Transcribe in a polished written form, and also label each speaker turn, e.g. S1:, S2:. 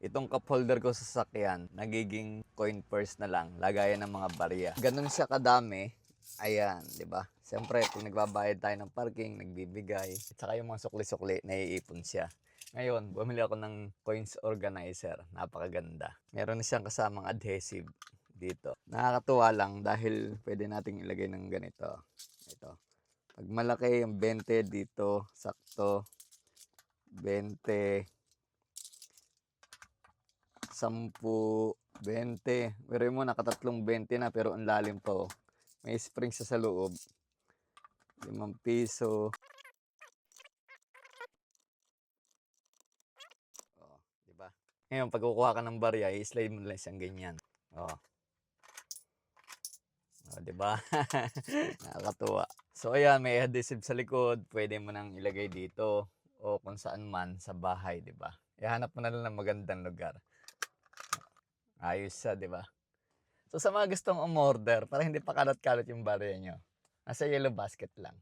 S1: Itong cup holder ko sa sasakyan, nagiging coin purse na lang, lagayan ng mga barya. Ganun siya kadami. Ayan, di ba? Siyempre, kung nagbabayad tayo ng parking, nagbibigay, at saka yung mga sukli-sukli, naiipon siya. Ngayon, bumili ako ng coins organizer. Napakaganda. Meron na siyang kasamang adhesive dito. Nakakatuwa lang dahil pwede nating ilagay ng ganito. Ito. Pag malaki yung 20 dito, sakto. 20, 10, 20. Pero mo nakatatlong 20 na pero ang lalim pa oh. May spring sa loob. 5 piso. Oh, di ba? Ngayon pag kukuha ka ng barya, i-slide mo lang siyang ganyan. Oh. Oh, di ba? Nakakatuwa. So ayan, may adhesive sa likod, pwede mo nang ilagay dito o kung saan man sa bahay, di ba? Ihanap mo na lang ng magandang lugar. Ayos siya, di ba? So sa mga gustong umorder, para hindi pa kalat-kalat yung barya nyo, nasa yellow basket lang.